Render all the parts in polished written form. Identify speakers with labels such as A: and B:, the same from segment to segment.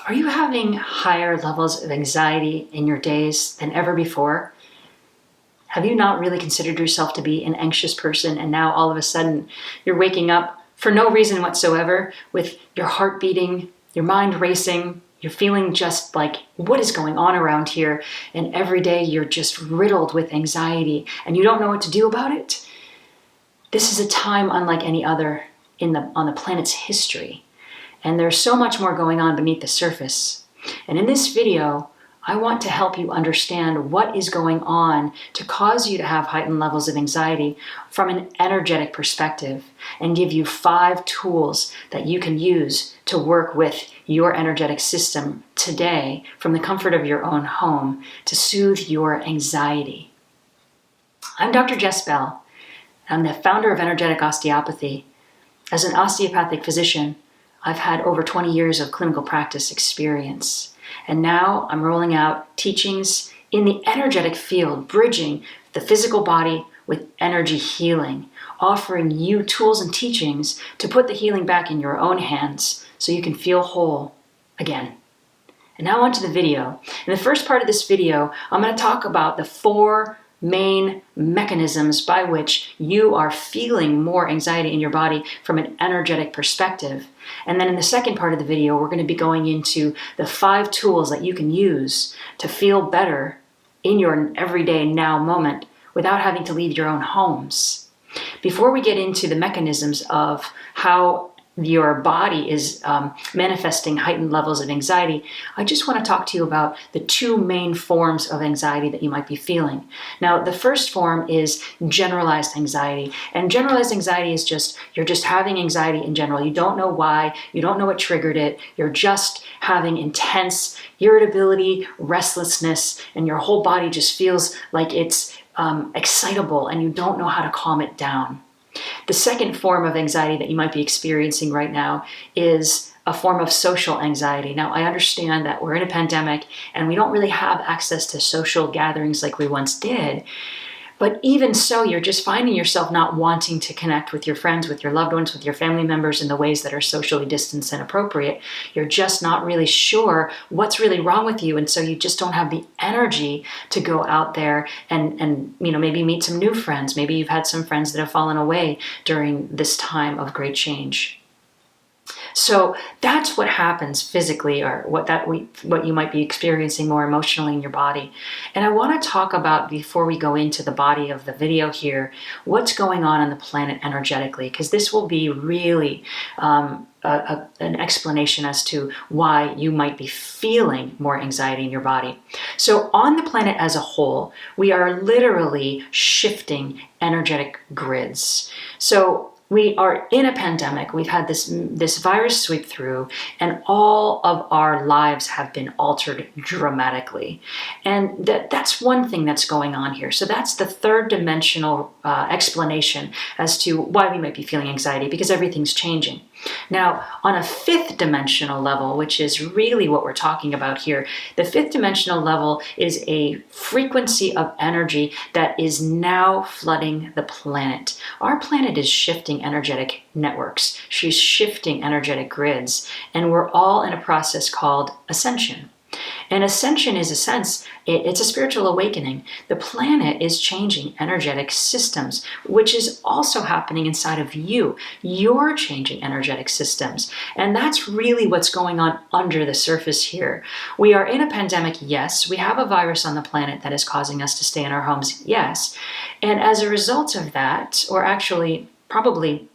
A: Are you having higher levels of anxiety in your days than ever before? Have you not really considered yourself to be an anxious person, and now all of a sudden you're waking up for no reason whatsoever with your heart beating, your mind racing, you're feeling just like, what is going on around here? And every day you're just riddled with anxiety and you don't know what to do about it? This is a time unlike any other on the planet's history. And there's so much more going on beneath the surface. And in this video, I want to help you understand what is going on to cause you to have heightened levels of anxiety from an energetic perspective, and give you 5 tools that you can use to work with your energetic system today from the comfort of your own home to soothe your anxiety. I'm Dr. Jess Bell. I'm the founder of Energetic Osteopathy. As an osteopathic physician, I've had over 20 years of clinical practice experience. And now I'm rolling out teachings in the energetic field, bridging the physical body with energy healing, offering you tools and teachings to put the healing back in your own hands so you can feel whole again. And now onto the video. In the first part of this video, I'm going to talk about the 4 main mechanisms by which you are feeling more anxiety in your body from an energetic perspective. And then in the second part of the video, we're going to be going into the 5 tools that you can use to feel better in your everyday now moment without having to leave your own homes. Before we get into the mechanisms of how your body is manifesting heightened levels of anxiety, I just want to talk to you about the 2 main forms of anxiety that you might be feeling. Now, the first form is generalized anxiety. And generalized anxiety is you're just having anxiety in general. You don't know why, you don't know what triggered it, you're just having intense irritability, restlessness, and your whole body just feels like it's excitable and you don't know how to calm it down. The second form of anxiety that you might be experiencing right now is a form of social anxiety. Now, I understand that we're in a pandemic and we don't really have access to social gatherings like we once did. But even so, you're just finding yourself not wanting to connect with your friends, with your loved ones, with your family members in the ways that are socially distanced and appropriate. You're just not really sure what's really wrong with you. And so you just don't have the energy to go out there and maybe meet some new friends. Maybe you've had some friends that have fallen away during this time of great change. So that's what happens physically, or what you might be experiencing more emotionally in your body. And I want to talk about, before we go into the body of the video here, what's going on the planet energetically, because this will be really an explanation as to why you might be feeling more anxiety in your body. So on the planet as a whole, we are literally shifting energetic grids. So we are in a pandemic. We've had this virus sweep through, and all of our lives have been altered dramatically. And that's one thing that's going on here. So that's the 3rd dimensional explanation as to why we might be feeling anxiety, because everything's changing. Now, on a 5th dimensional level, which is really what we're talking about here, the 5th dimensional level is a frequency of energy that is now flooding the planet. Our planet is shifting energetic networks. She's shifting energetic grids, and we're all in a process called ascension. And ascension is it's a spiritual awakening. The planet is changing energetic systems, which is also happening inside of you. You're changing energetic systems. And that's really what's going on under the surface here. We are in a pandemic, yes. We have a virus on the planet that is causing us to stay in our homes, yes. And as a result of that, or actually probably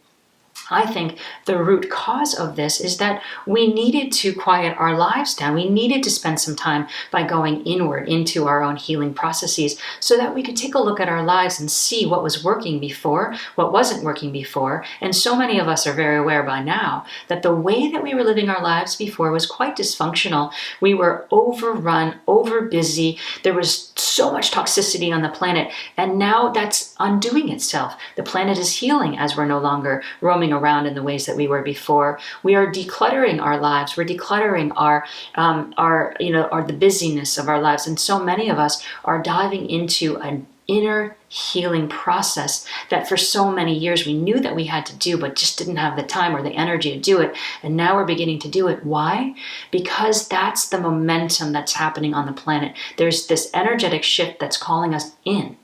A: I think the root cause of this is that we needed to quiet our lives down. We needed to spend some time by going inward into our own healing processes so that we could take a look at our lives and see what was working before, what wasn't working before. And so many of us are very aware by now that the way that we were living our lives before was quite dysfunctional. We were overrun, over busy. There was so much toxicity on the planet. And now that's undoing itself. The planet is healing as we're no longer roaming around in the ways that we were before. We are decluttering our lives. We're decluttering the busyness of our lives. And so many of us are diving into inner healing process that for so many years we knew that we had to do, but just didn't have the time or the energy to do it. And now we're beginning to do it. Why? Because that's the momentum that's happening on the planet. There's this energetic shift that's calling us in.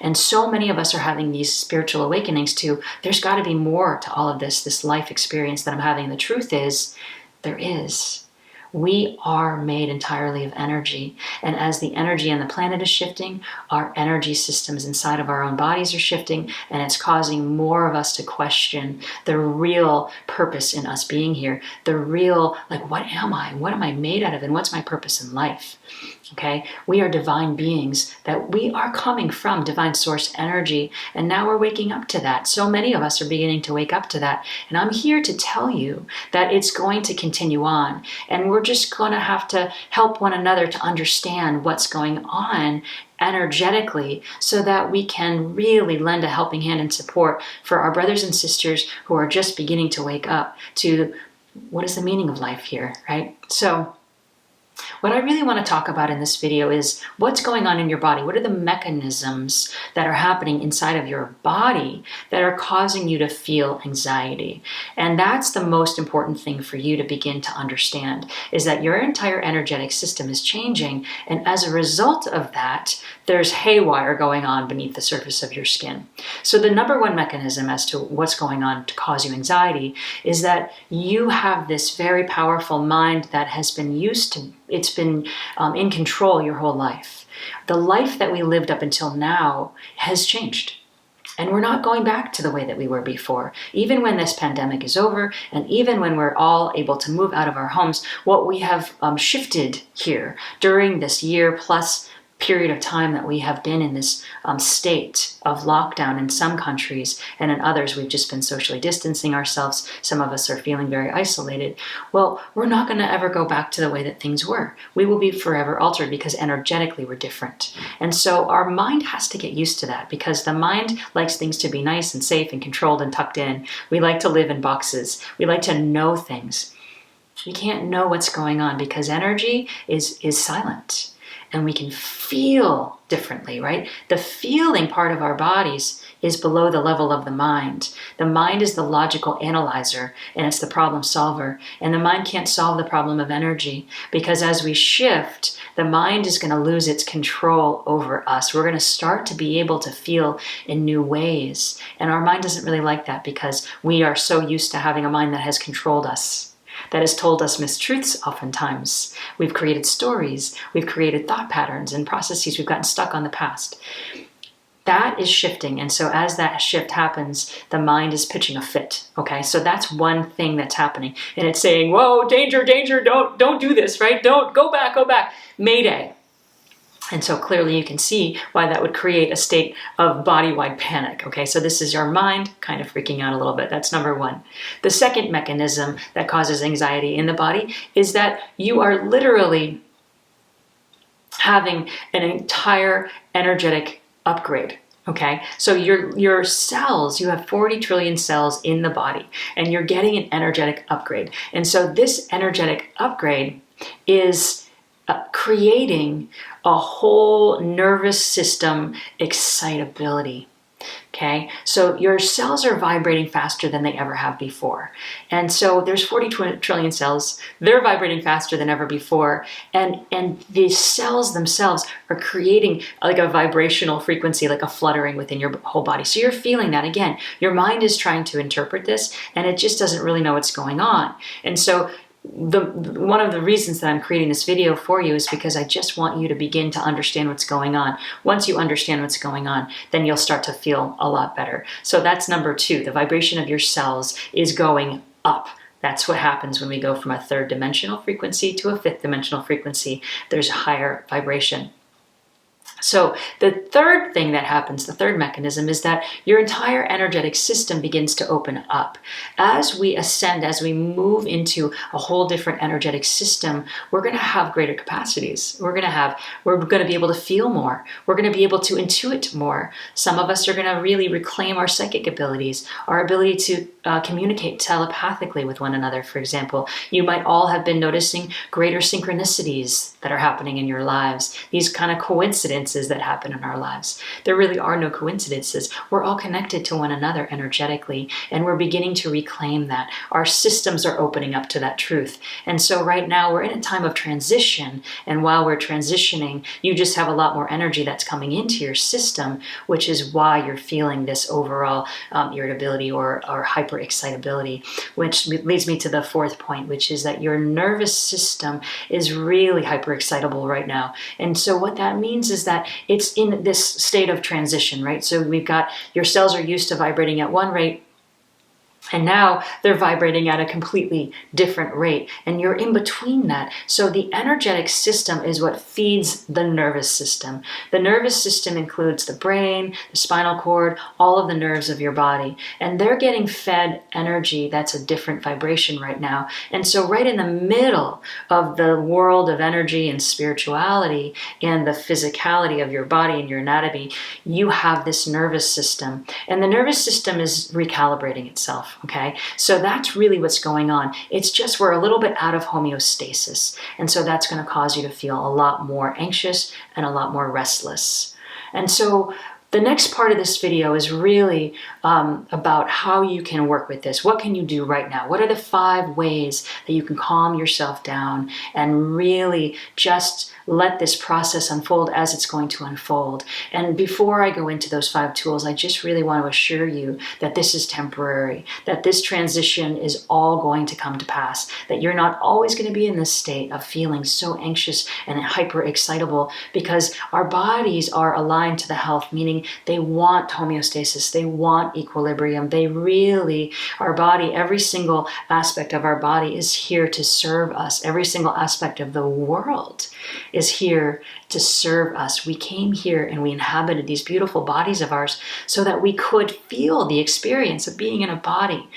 A: And so many of us are having these spiritual awakenings to, there's got to be more to all of this life experience that I'm having. The truth is, there is. We are made entirely of energy. And as the energy on the planet is shifting, our energy systems inside of our own bodies are shifting, and it's causing more of us to question the real purpose in us being here. The real, like, what am I? What am I made out of? And what's my purpose in life? Okay, we are divine beings, that we are coming from divine source energy, and now we're waking up to that. So many of us are beginning to wake up to that, and I'm here to tell you that it's going to continue on, and we're just going to have to help one another to understand what's going on energetically, so that we can really lend a helping hand and support for our brothers and sisters who are just beginning to wake up to what is the meaning of life here, right? So what I really want to talk about in this video is what's going on in your body. What are the mechanisms that are happening inside of your body that are causing you to feel anxiety? And that's the most important thing for you to begin to understand, is that your entire energetic system is changing. And as a result of that, there's haywire going on beneath the surface of your skin. So the number one mechanism as to what's going on to cause you anxiety is that you have this very powerful mind that has been used to, it's been in control your whole life. The life that we lived up until now has changed. And we're not going back to the way that we were before. Even when this pandemic is over, and even when we're all able to move out of our homes, what we have shifted here during this year plus period of time that we have been in this state of lockdown in some countries, and in others we've just been socially distancing ourselves. Some of us are feeling very isolated. Well, we're not going to ever go back to the way that things were. We will be forever altered because energetically we're different. And so our mind has to get used to that, because the mind likes things to be nice and safe and controlled and tucked in. We like to live in boxes. We like to know things. We can't know what's going on because energy is silent. And we can feel differently, right? The feeling part of our bodies is below the level of the mind. The mind is the logical analyzer, and it's the problem solver. And the mind can't solve the problem of energy, because as we shift, the mind is going to lose its control over us. We're going to start to be able to feel in new ways. And our mind doesn't really like that, because we are so used to having a mind that has controlled us, that has told us mistruths oftentimes. We've created stories, we've created thought patterns and processes, we've gotten stuck on the past. That is shifting, and so as that shift happens, the mind is pitching a fit, okay? So that's one thing that's happening, and it's saying, whoa, danger, danger, don't do this, right? Don't, go back, mayday. And so clearly you can see why that would create a state of body-wide panic, okay? So this is your mind kind of freaking out a little bit. That's number one. The second mechanism that causes anxiety in the body is that you are literally having an entire energetic upgrade. Okay, so your cells, you have 40 trillion cells in the body, and you're getting an energetic upgrade. And so this energetic upgrade is creating a whole nervous system excitability. Okay, so your cells are vibrating faster than they ever have before. And so there's 40 trillion cells. They're vibrating faster than ever before. And these cells themselves are creating like a vibrational frequency, like a fluttering within your whole body. So you're feeling that again. Your mind is trying to interpret this, and it just doesn't really know what's going on. And so one of the reasons that I'm creating this video for you is because I just want you to begin to understand what's going on. Once you understand what's going on, then you'll start to feel a lot better. So that's number two. The vibration of your cells is going up. That's what happens when we go from a third dimensional frequency to a fifth dimensional frequency. There's a higher vibration. So the third thing that happens, the third mechanism, is that your entire energetic system begins to open up. As we ascend, as we move into a whole different energetic system, we're going to have greater capacities. We're going to be able to feel more. We're going to be able to intuit more. Some of us are going to really reclaim our psychic abilities, our ability to communicate telepathically with one another, for example. You might all have been noticing greater synchronicities that are happening in your lives. These kind of coincidences coincidences that happen in our lives. There really are no coincidences. We're all connected to one another energetically, and we're beginning to reclaim that. Our systems are opening up to that truth. And so right now we're in a time of transition, and while we're transitioning, you just have a lot more energy that's coming into your system, which is why you're feeling this overall irritability or hyper-excitability, which leads me to the fourth point, which is that your nervous system is really hyper-excitable right now. And so what that means is that it's in this state of transition, right? So we've got your cells are used to vibrating at one rate, and now they're vibrating at a completely different rate. And you're in between that. So the energetic system is what feeds the nervous system. The nervous system includes the brain, the spinal cord, all of the nerves of your body. And they're getting fed energy that's a different vibration right now. And so right in the middle of the world of energy and spirituality and the physicality of your body and your anatomy, you have this nervous system. And the nervous system is recalibrating itself. Okay, so that's really what's going on. It's just we're a little bit out of homeostasis. And so that's going to cause you to feel a lot more anxious and a lot more restless. And so the next part of this video is really about how you can work with this. What can you do right now? What are the 5 ways that you can calm yourself down and really just let this process unfold as it's going to unfold? And before I go into those 5 tools, I just really want to assure you that this is temporary, that this transition is all going to come to pass, that you're not always going to be in this state of feeling so anxious and hyper excitable, because our bodies are aligned to the health, meaning they want homeostasis, they want equilibrium. They really, our body, every single aspect of our body is here to serve us. Every single aspect of the world is here to serve us. We came here and we inhabited these beautiful bodies of ours so that we could feel the experience of being in a body.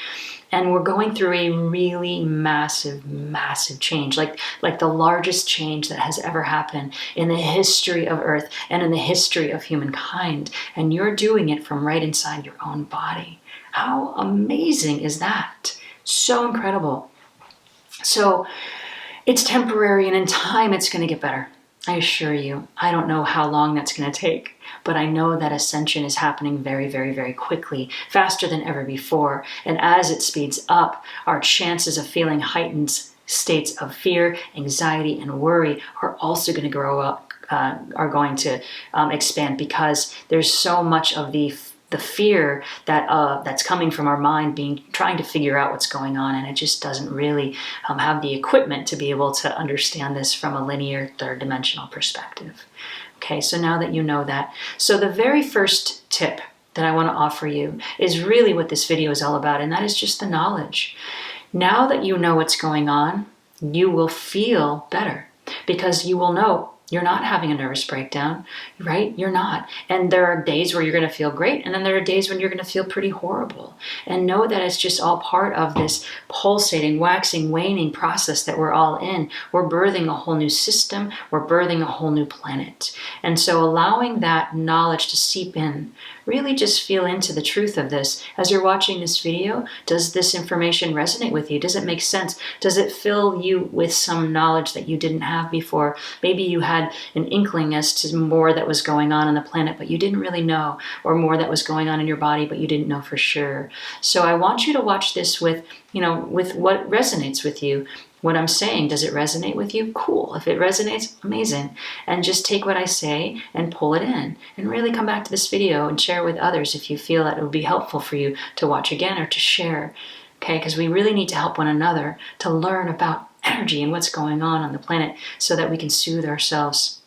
A: And we're going through a really massive, massive change, like the largest change that has ever happened in the history of Earth and in the history of humankind. And you're doing it from right inside your own body. How amazing is that? So incredible. So it's temporary, and in time it's going to get better. I assure you. I don't know how long that's going to take, but I know that ascension is happening very, very, very quickly, faster than ever before. And as it speeds up, our chances of feeling heightened states of fear, anxiety, and worry are also going to grow up, are going to expand, because there's so much of the fear that's coming from our mind trying to figure out what's going on, and it just doesn't really have the equipment to be able to understand this from a linear third-dimensional perspective. Okay, so now that you know that, so the very first tip that I want to offer you is really what this video is all about, and that is just the knowledge. Now that you know what's going on, you will feel better, because you will know you're not having a nervous breakdown, right? You're not. And there are days where you're going to feel great, and then there are days when you're going to feel pretty horrible. And know that it's just all part of this pulsating, waxing, waning process that we're all in. We're birthing a whole new system. We're birthing a whole new planet. And so allowing that knowledge to seep in, really just feel into the truth of this. As you're watching this video, does this information resonate with you? Does it make sense? Does it fill you with some knowledge that you didn't have before? Maybe you had an inkling as to more that was going on the planet, but you didn't really know, or more that was going on in your body, but you didn't know for sure. So I want you to watch this with what resonates with you. What I'm saying, does it resonate with you? Cool. If it resonates, amazing. And just take what I say and pull it in, and really come back to this video and share with others if you feel that it would be helpful for you to watch again or to share. Okay, because we really need to help one another to learn about energy and what's going on the planet so that we can soothe ourselves.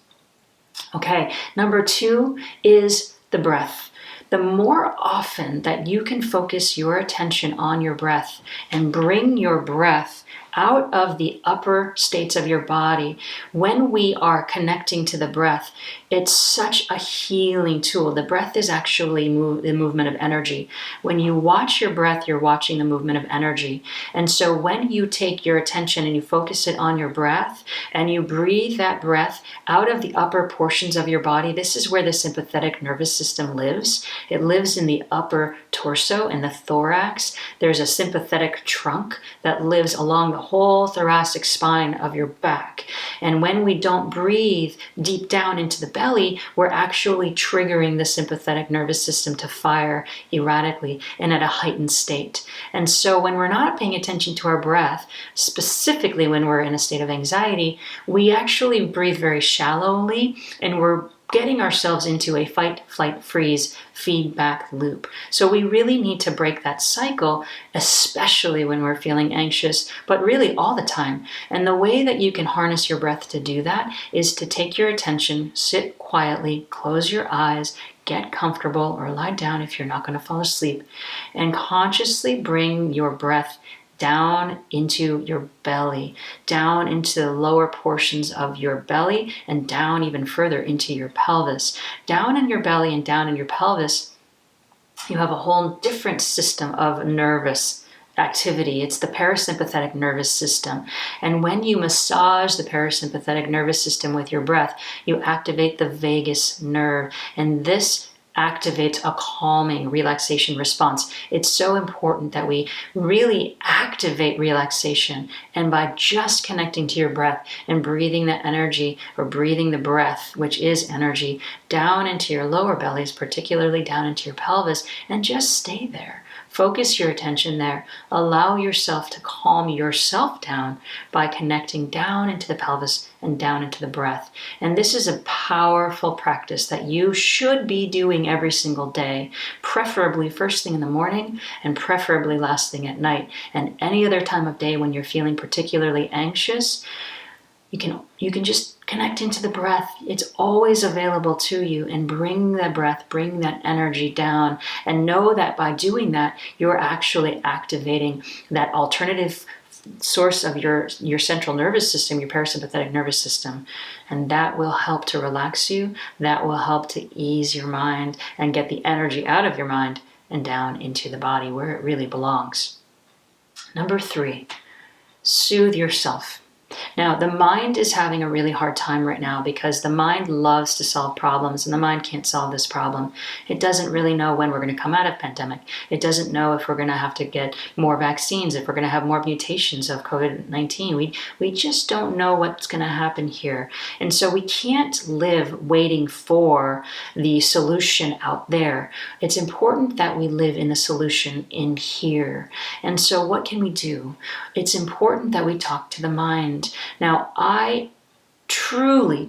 A: Okay, number 2 is the breath. The more often that you can focus your attention on your breath and bring your breath out of the upper states of your body, when we are connecting to the breath, it's such a healing tool. The breath is actually the movement of energy. When you watch your breath, you're watching the movement of energy. And so when you take your attention and you focus it on your breath, and you breathe that breath out of the upper portions of your body, this is where the sympathetic nervous system lives. It lives in the upper torso and the thorax. There's a sympathetic trunk that lives along the whole thoracic spine of your back. And when we don't breathe deep down into the belly, we're actually triggering the sympathetic nervous system to fire erratically and at a heightened state. And so when we're not paying attention to our breath, specifically when we're in a state of anxiety, we actually breathe very shallowly, and we're getting ourselves into a fight, flight, freeze feedback loop. So we really need to break that cycle, especially when we're feeling anxious, but really all the time. And the way that you can harness your breath to do that is to take your attention, sit quietly, close your eyes, get comfortable, or lie down if you're not going to fall asleep, and consciously bring your breath down into your belly, down into the lower portions of your belly, and down even further into your pelvis. Down in your belly and down in your pelvis, you have a whole different system of nervous activity. It's the parasympathetic nervous system. And when you massage the parasympathetic nervous system with your breath, you activate the vagus nerve. And this activates a calming relaxation response. It's so important that we really activate relaxation. And by just connecting to your breath and breathing the energy, or breathing the breath, which is energy, down into your lower bellies, particularly down into your pelvis, and just stay there. Focus your attention there. Allow yourself to calm yourself down by connecting down into the pelvis and down into the breath. And this is a powerful practice that you should be doing every single day, preferably first thing in the morning and preferably last thing at night. And any other time of day when you're feeling particularly anxious, you can just connect into the breath. It's always available to you, and bring the breath, bring that energy down, and know that by doing that, you're actually activating that alternative source of your central nervous system, your parasympathetic nervous system. And that will help to relax you. That will help to ease your mind and get the energy out of your mind and down into the body where it really belongs. Number 3, soothe yourself. Now, the mind is having a really hard time right now because the mind loves to solve problems, and the mind can't solve this problem. It doesn't really know when we're going to come out of pandemic. It doesn't know if we're going to have to get more vaccines, if we're going to have more mutations of COVID-19. We just don't know what's going to happen here. And so we can't live waiting for the solution out there. It's important that we live in the solution in here. And so what can we do? It's important that we talk to the mind. Now, I truly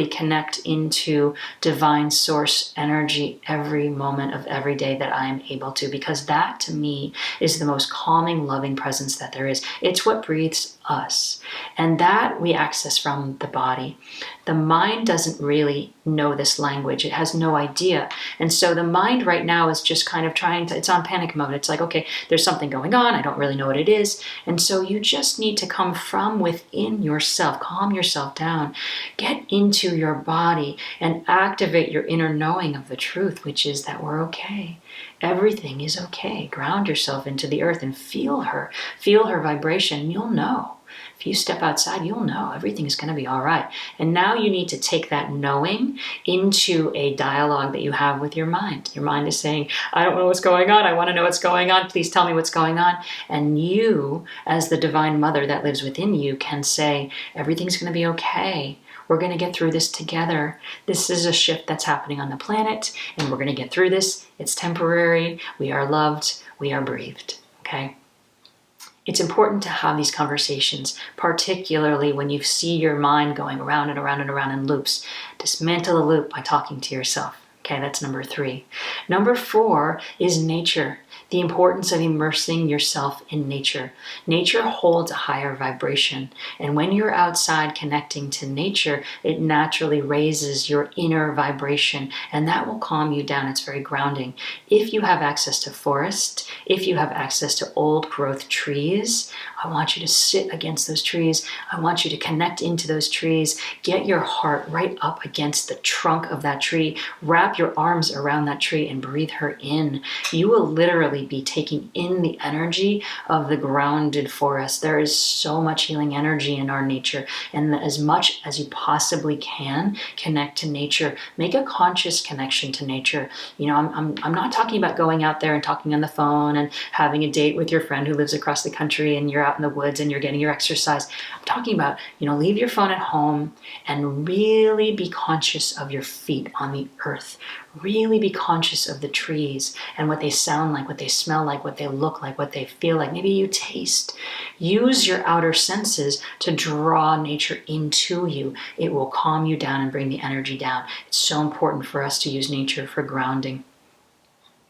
A: connect into divine source energy every moment of every day that I am able to, because that to me is the most calming, loving presence that there is. It's what breathes us, and that we access from the body. The mind doesn't really know this language. It has no idea. And so the mind right now is just kind of it's on panic mode. It's like, okay, there's something going on. I don't really know what it is. And so you just need to come from within yourself, calm yourself down, get into your body and activate your inner knowing of the truth, which is that we're okay. Everything is okay. Ground yourself into the earth and feel her vibration. You'll know. If you step outside, you'll know everything is going to be all right. And now you need to take that knowing into a dialogue that you have with your mind. Your mind is saying, I don't know what's going on. I want to know what's going on. Please tell me what's going on. And you, as the divine mother that lives within you, can say, everything's going to be okay. We're going to get through this together. This is a shift that's happening on the planet, and we're going to get through this. It's temporary. We are loved. We are breathed. Okay? It's important to have these conversations, particularly when you see your mind going around and around and around in loops. Dismantle the loop by talking to yourself. Okay, that's number 3. Number 4 is nature. The importance of immersing yourself in nature. Nature holds a higher vibration. And when you're outside connecting to nature, it naturally raises your inner vibration, and that will calm you down. It's very grounding. If you have access to forest, if you have access to old growth trees, I want you to sit against those trees. I want you to connect into those trees. Get your heart right up against the trunk of that tree. Wrap your arms around that tree and breathe her in. You will literally literally be taking in the energy of the grounded forest. There is so much healing energy in our nature, and as much as you possibly can, connect to nature. Make a conscious connection to nature. You know, I'm not talking about going out there and talking on the phone and having a date with your friend who lives across the country and you're out in the woods and you're getting your exercise. I'm talking about, you know, leave your phone at home and really be conscious of your feet on the earth. Really be conscious of the trees and what they sound like, what they smell like, what they look like, what they feel like. Maybe you taste. Use your outer senses to draw nature into you. It will calm you down and bring the energy down. It's so important for us to use nature for grounding.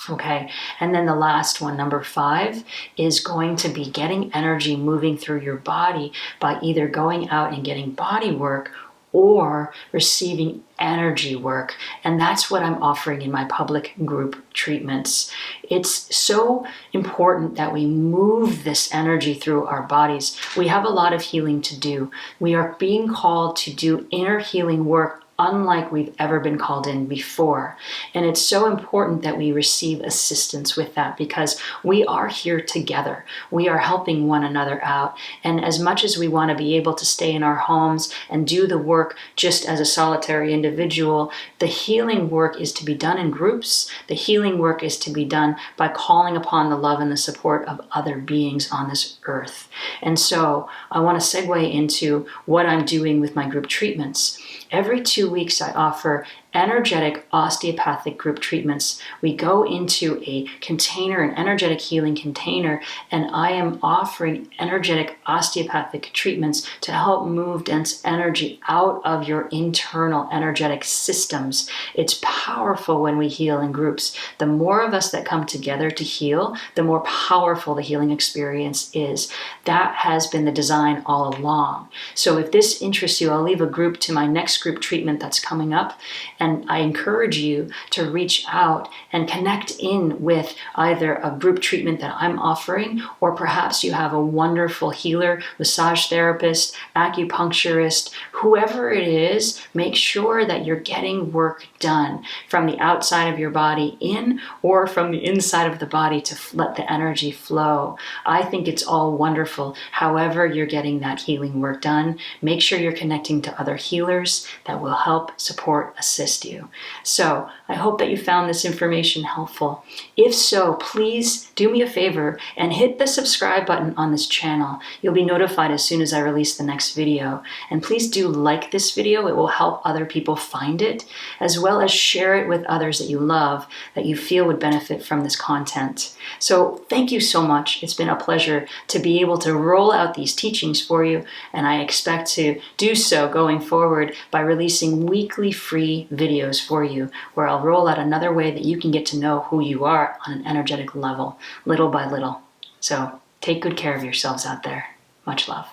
A: Okay, and then the last one, number 5, is going to be getting energy moving through your body by either going out and getting body work or receiving energy work. And that's what I'm offering in my public group treatments. It's so important that we move this energy through our bodies. We have a lot of healing to do. We are being called to do inner healing work unlike we've ever been called in before. And it's so important that we receive assistance with that, because we are here together. We are helping one another out. And as much as we want to be able to stay in our homes and do the work just as a solitary individual, the healing work is to be done in groups. The healing work is to be done by calling upon the love and the support of other beings on this earth. And so I want to segue into what I'm doing with my group treatments. Every 2 weeks, I offer energetic osteopathic group treatments. We go into a container, an energetic healing container, and I am offering energetic osteopathic treatments to help move dense energy out of your internal energetic systems. It's powerful when we heal in groups. The more of us that come together to heal, the more powerful the healing experience is. That has been the design all along. So if this interests you, I'll leave a group to my next group treatment that's coming up. And I encourage you to reach out and connect in with either a group treatment that I'm offering, or perhaps you have a wonderful healer, massage therapist, acupuncturist, whoever it is. Make sure that you're getting work done from the outside of your body in, or from the inside of the body to let the energy flow. I think it's all wonderful. However you're getting that healing work done, make sure you're connecting to other healers that will help, support, assist you. So I hope that you found this information helpful. If so, please do me a favor and hit the subscribe button on this channel. You'll be notified as soon as I release the next video. And please do like this video. It will help other people find it, as well as share it with others that you love, that you feel would benefit from this content. So thank you so much. It's been a pleasure to be able to roll out these teachings for you, and I expect to do so going forward by releasing weekly free videos for you, where I'll roll out another way that you can get to know who you are on an energetic level, little by little. So take good care of yourselves out there. Much love.